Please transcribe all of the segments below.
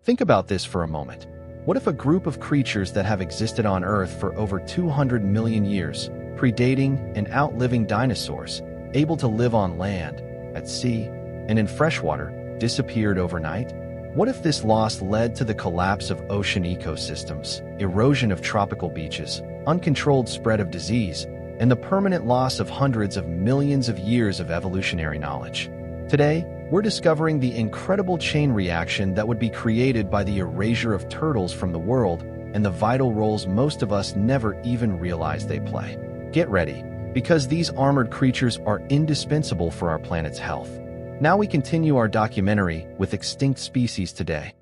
Think about this for a moment. What if a group of creatures that have existed on Earth for over 200 million years, predating and outliving dinosaurs, able to live on land, at sea, and in freshwater, disappeared overnight? What if this loss led to the collapse of ocean ecosystems, erosion of tropical beaches, uncontrolled spread of disease, and the permanent loss of hundreds of millions of years of evolutionary knowledge? Today, we're discovering the incredible chain reaction that would be created by the erasure of turtles from the world and the vital roles most of us never even realize they play. Get ready, because these armored creatures are indispensable for our planet's health. Now we continue our documentary with extinct species today.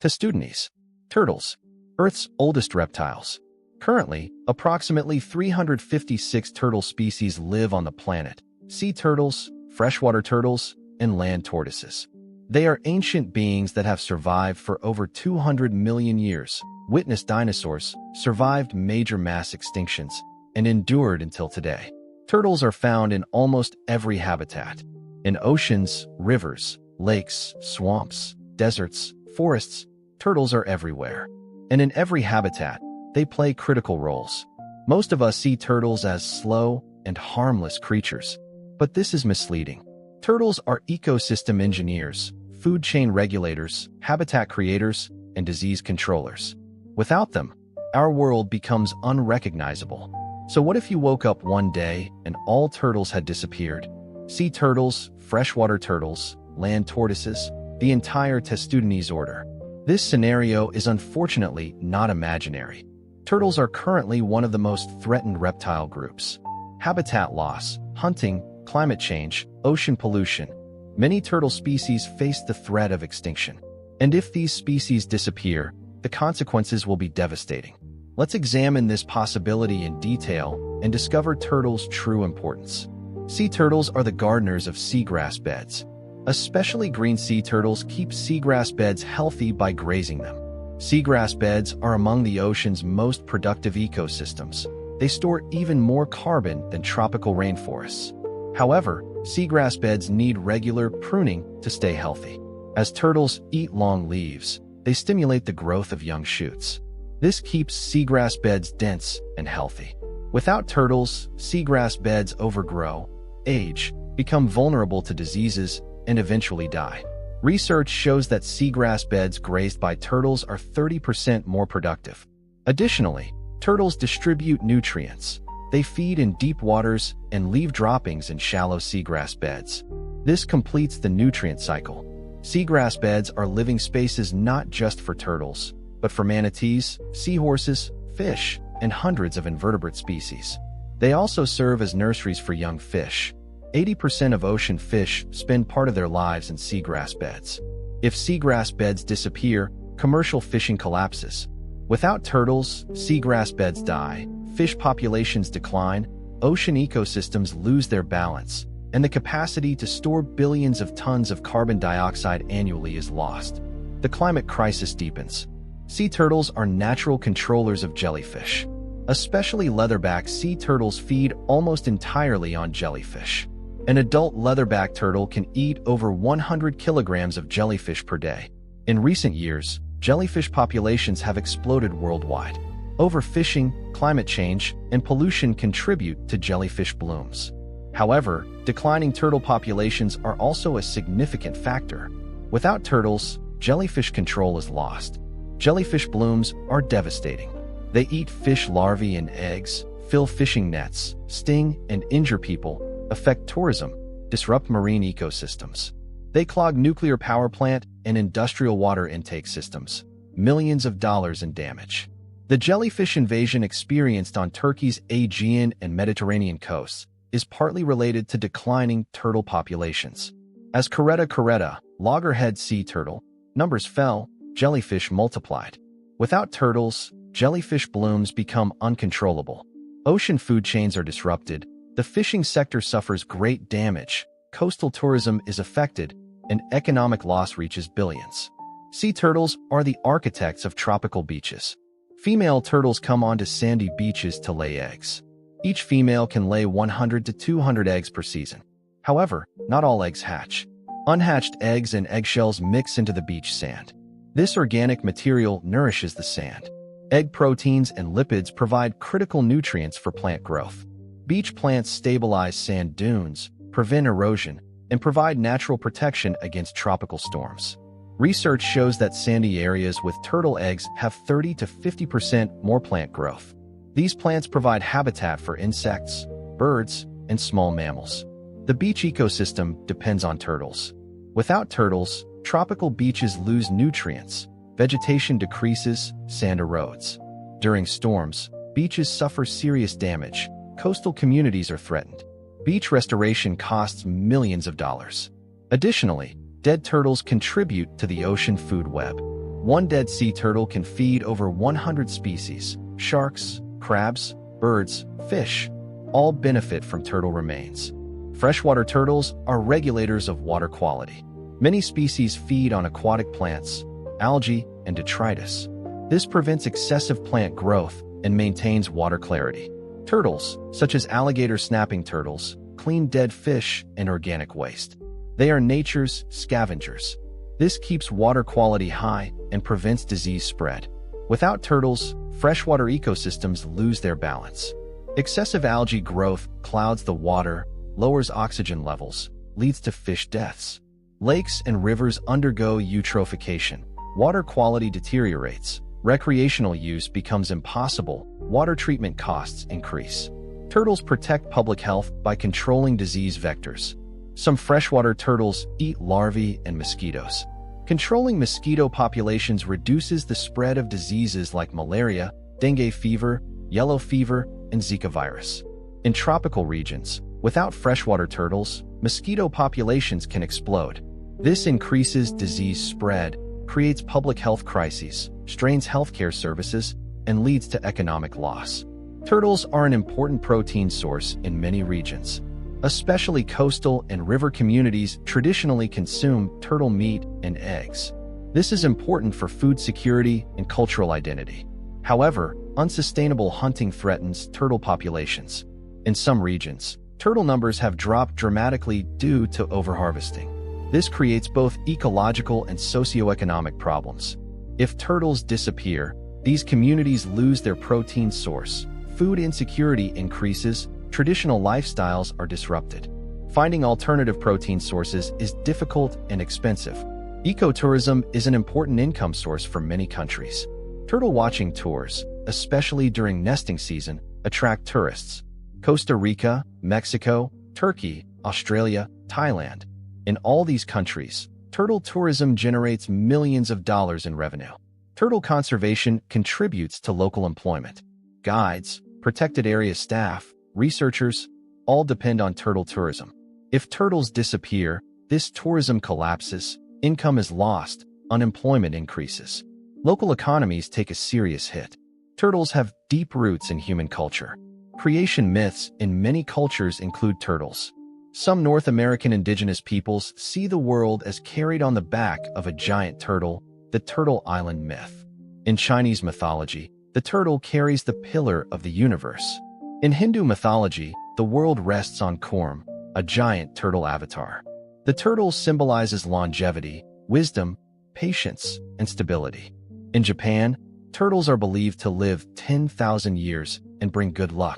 Testudines. Turtles. Earth's oldest reptiles. Currently, approximately 356 turtle species live on the planet: sea turtles, freshwater turtles, and land tortoises. They are ancient beings that have survived for over 200 million years, witnessed dinosaurs, survived major mass extinctions, and endured until today. Turtles are found in almost every habitat: in oceans, rivers, lakes, swamps, deserts, forests. Turtles are everywhere. And in every habitat, they play critical roles. Most of us see turtles as slow and harmless creatures, but this is misleading. Turtles are ecosystem engineers, food chain regulators, habitat creators, and disease controllers. Without them, our world becomes unrecognizable. So what if you woke up one day and all turtles had disappeared? Sea turtles, freshwater turtles, land tortoises, the entire Testudines order. This scenario is unfortunately not imaginary. Turtles are currently one of the most threatened reptile groups. Habitat loss, hunting, climate change, ocean pollution. Many turtle species face the threat of extinction. And if these species disappear, the consequences will be devastating. Let's examine this possibility in detail and discover turtles' true importance. Sea turtles are the gardeners of seagrass beds. Especially green sea turtles keep seagrass beds healthy by grazing them. Seagrass beds are among the ocean's most productive ecosystems. They store even more carbon than tropical rainforests. However, seagrass beds need regular pruning to stay healthy. As turtles eat long leaves, they stimulate the growth of young shoots. This keeps seagrass beds dense and healthy. Without turtles, seagrass beds overgrow, age, become vulnerable to diseases, and eventually die. Research shows that seagrass beds grazed by turtles are 30% more productive. Additionally, turtles distribute nutrients. They feed in deep waters and leave droppings in shallow seagrass beds. This completes the nutrient cycle. Seagrass beds are living spaces not just for turtles, but for manatees, seahorses, fish, and hundreds of invertebrate species. They also serve as nurseries for young fish. 80% of ocean fish spend part of their lives in seagrass beds. If seagrass beds disappear, commercial fishing collapses. Without turtles, seagrass beds die, fish populations decline, ocean ecosystems lose their balance, and the capacity to store billions of tons of carbon dioxide annually is lost. The climate crisis deepens. Sea turtles are natural controllers of jellyfish. Especially leatherback sea turtles feed almost entirely on jellyfish. An adult leatherback turtle can eat over 100 kilograms of jellyfish per day. In recent years, jellyfish populations have exploded worldwide. Overfishing, climate change, and pollution contribute to jellyfish blooms. However, declining turtle populations are also a significant factor. Without turtles, jellyfish control is lost. Jellyfish blooms are devastating. They eat fish larvae and eggs, fill fishing nets, sting and injure people, affect tourism, disrupt marine ecosystems. They clog nuclear power plant and industrial water intake systems. Millions of dollars in damage. The jellyfish invasion experienced on Turkey's Aegean and Mediterranean coasts is partly related to declining turtle populations. As caretta, loggerhead sea turtle, numbers fell, jellyfish multiplied. Without turtles, jellyfish blooms become uncontrollable. Ocean food chains are disrupted. The fishing sector suffers great damage, coastal tourism is affected, and economic loss reaches billions. Sea turtles are the architects of tropical beaches. Female turtles come onto sandy beaches to lay eggs. Each female can lay 100 to 200 eggs per season. However, not all eggs hatch. Unhatched eggs and eggshells mix into the beach sand. This organic material nourishes the sand. Egg proteins and lipids provide critical nutrients for plant growth. Beach plants stabilize sand dunes, prevent erosion, and provide natural protection against tropical storms. Research shows that sandy areas with turtle eggs have 30 to 50% more plant growth. These plants provide habitat for insects, birds, and small mammals. The beach ecosystem depends on turtles. Without turtles, tropical beaches lose nutrients, vegetation decreases, sand erodes. During storms, beaches suffer serious damage, coastal communities are threatened. Beach restoration costs millions of dollars. Additionally, dead turtles contribute to the ocean food web. One dead sea turtle can feed over 100 species. Sharks, crabs, birds, fish, all benefit from turtle remains. Freshwater turtles are regulators of water quality. Many species feed on aquatic plants, algae, and detritus. This prevents excessive plant growth and maintains water clarity. Turtles, such as alligator snapping turtles, clean dead fish and organic waste. They are nature's scavengers. This keeps water quality high and prevents disease spread. Without turtles, freshwater ecosystems lose their balance. Excessive algae growth clouds the water, lowers oxygen levels, leads to fish deaths. Lakes and rivers undergo eutrophication. Water quality deteriorates. Recreational use becomes impossible. Water treatment costs increase. Turtles protect public health by controlling disease vectors. Some freshwater turtles eat larvae and mosquitoes. Controlling mosquito populations reduces the spread of diseases like malaria, dengue fever, yellow fever, and Zika virus. In tropical regions, without freshwater turtles, mosquito populations can explode. This increases disease spread, creates public health crises, strains healthcare services, and leads to economic loss. Turtles are an important protein source in many regions. Especially coastal and river communities traditionally consume turtle meat and eggs. This is important for food security and cultural identity. However, unsustainable hunting threatens turtle populations. In some regions, turtle numbers have dropped dramatically due to overharvesting. This creates both ecological and socioeconomic problems. If turtles disappear, these communities lose their protein source, food insecurity increases, traditional lifestyles are disrupted. Finding alternative protein sources is difficult and expensive. Ecotourism is an important income source for many countries. Turtle watching tours, especially during nesting season, attract tourists. Costa Rica, Mexico, Turkey, Australia, Thailand. In all these countries, turtle tourism generates millions of dollars in revenue. Turtle conservation contributes to local employment. Guides, protected area staff, researchers, all depend on turtle tourism. If turtles disappear, this tourism collapses, income is lost, unemployment increases. Local economies take a serious hit. Turtles have deep roots in human culture. Creation myths in many cultures include turtles. Some North American indigenous peoples see the world as carried on the back of a giant turtle, the Turtle Island myth. In Chinese mythology, the turtle carries the pillar of the universe. In Hindu mythology, the world rests on Kurm, a giant turtle avatar. The turtle symbolizes longevity, wisdom, patience, and stability. In Japan, turtles are believed to live 10,000 years and bring good luck.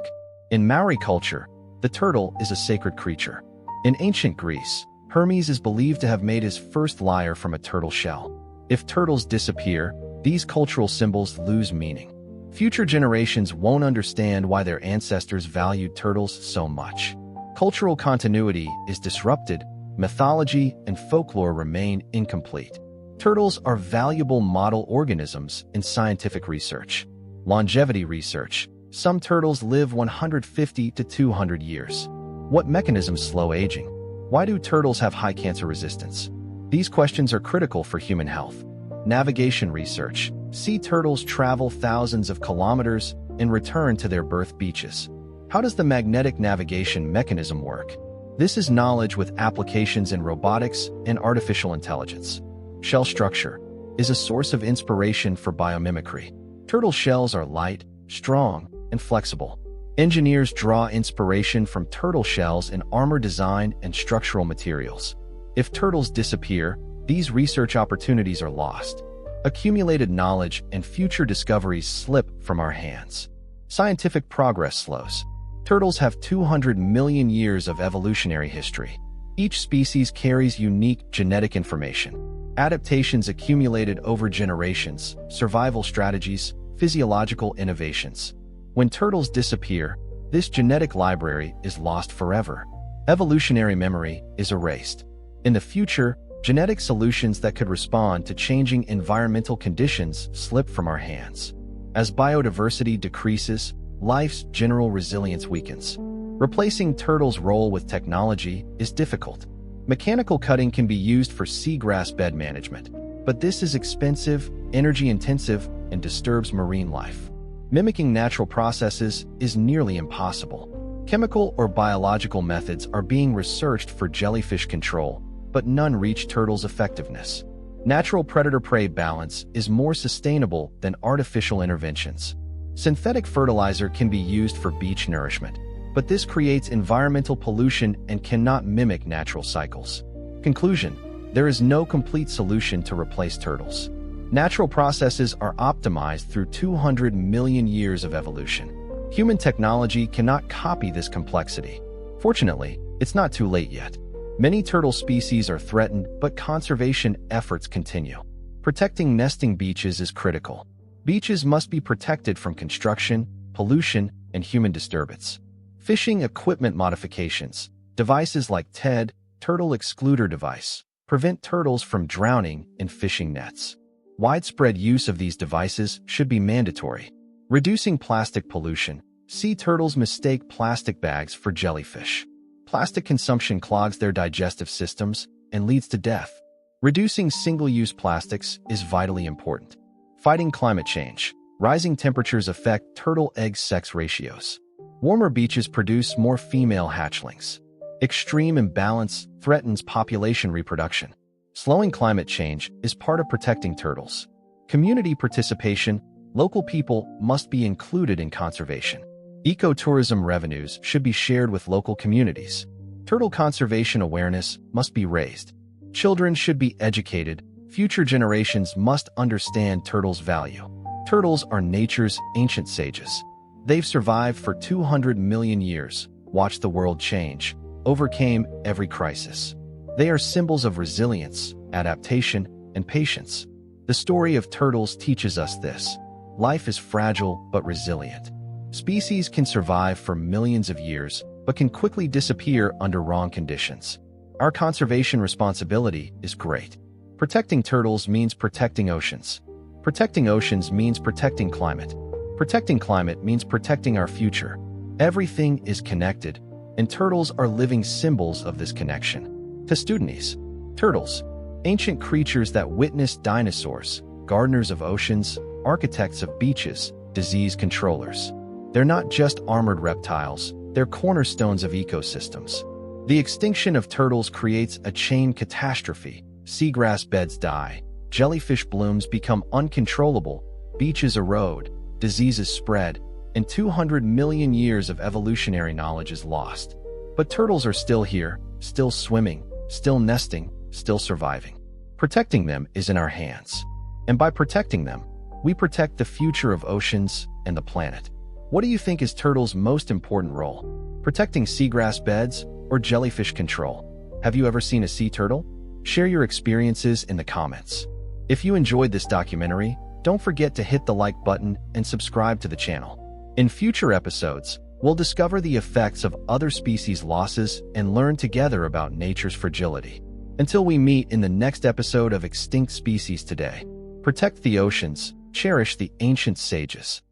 In Maori culture, the turtle is a sacred creature. In ancient Greece, Hermes is believed to have made his first lyre from a turtle shell. If turtles disappear, these cultural symbols lose meaning. Future generations won't understand why their ancestors valued turtles so much. Cultural continuity is disrupted, mythology and folklore remain incomplete. Turtles are valuable model organisms in scientific research. Longevity research. Some turtles live 150 to 200 years. What mechanisms slow aging? Why do turtles have high cancer resistance? These questions are critical for human health. Navigation research. Sea turtles travel thousands of kilometers and return to their birth beaches. How does the magnetic navigation mechanism work? This is knowledge with applications in robotics and artificial intelligence. Shell structure is a source of inspiration for biomimicry. Turtle shells are light, strong, and flexible. Engineers draw inspiration from turtle shells in armor design and structural materials. If turtles disappear, these research opportunities are lost. Accumulated knowledge and future discoveries slip from our hands. Scientific progress slows. Turtles have 200 million years of evolutionary history. Each species carries unique genetic information. Adaptations accumulated over generations, survival strategies, physiological innovations. When turtles disappear, this genetic library is lost forever. Evolutionary memory is erased. In the future, genetic solutions that could respond to changing environmental conditions slip from our hands. As biodiversity decreases, life's general resilience weakens. Replacing turtles' role with technology is difficult. Mechanical cutting can be used for seagrass bed management, but this is expensive, energy-intensive, and disturbs marine life. Mimicking natural processes is nearly impossible. Chemical or biological methods are being researched for jellyfish control, but none reach turtles' effectiveness. Natural predator-prey balance is more sustainable than artificial interventions. Synthetic fertilizer can be used for beach nourishment, but this creates environmental pollution and cannot mimic natural cycles. Conclusion: there is no complete solution to replace turtles. Natural processes are optimized through 200 million years of evolution. Human technology cannot copy this complexity. Fortunately, it's not too late yet. Many turtle species are threatened, but conservation efforts continue. Protecting nesting beaches is critical. Beaches must be protected from construction, pollution, and human disturbance. Fishing equipment modifications, devices like TED, turtle excluder device, prevent turtles from drowning in fishing nets. Widespread use of these devices should be mandatory. Reducing plastic pollution. Sea turtles mistake plastic bags for jellyfish. Plastic consumption clogs their digestive systems and leads to death. Reducing single-use plastics is vitally important. Fighting climate change. Rising temperatures affect turtle egg sex ratios. Warmer beaches produce more female hatchlings. Extreme imbalance threatens population reproduction. Slowing climate change is part of protecting turtles. Community participation. Local people must be included in conservation. Ecotourism revenues should be shared with local communities. Turtle conservation awareness must be raised. Children should be educated. Future generations must understand turtles' value. Turtles are nature's ancient sages. They've survived for 200 million years, watched the world change, overcame every crisis. They are symbols of resilience, adaptation, and patience. The story of turtles teaches us this. Life is fragile but resilient. Species can survive for millions of years, but can quickly disappear under wrong conditions. Our conservation responsibility is great. Protecting turtles means protecting oceans. Protecting oceans means protecting climate. Protecting climate means protecting our future. Everything is connected, and turtles are living symbols of this connection. To students, turtles, ancient creatures that witnessed dinosaurs, gardeners of oceans, architects of beaches, disease controllers. They're not just armored reptiles, they're cornerstones of ecosystems. The extinction of turtles creates a chain catastrophe. Seagrass beds die, jellyfish blooms become uncontrollable, beaches erode, diseases spread, and 200 million years of evolutionary knowledge is lost. But turtles are still here, still swimming, still nesting, still surviving. Protecting them is in our hands. And by protecting them, we protect the future of oceans and the planet. What do you think is turtles' most important role? Protecting seagrass beds or jellyfish control? Have you ever seen a sea turtle? Share your experiences in the comments. If you enjoyed this documentary, don't forget to hit the like button and subscribe to the channel. In future episodes, we'll discover the effects of other species losses and learn together about nature's fragility. Until we meet in the next episode of Extinct Species Today, protect the oceans, cherish the ancient sages.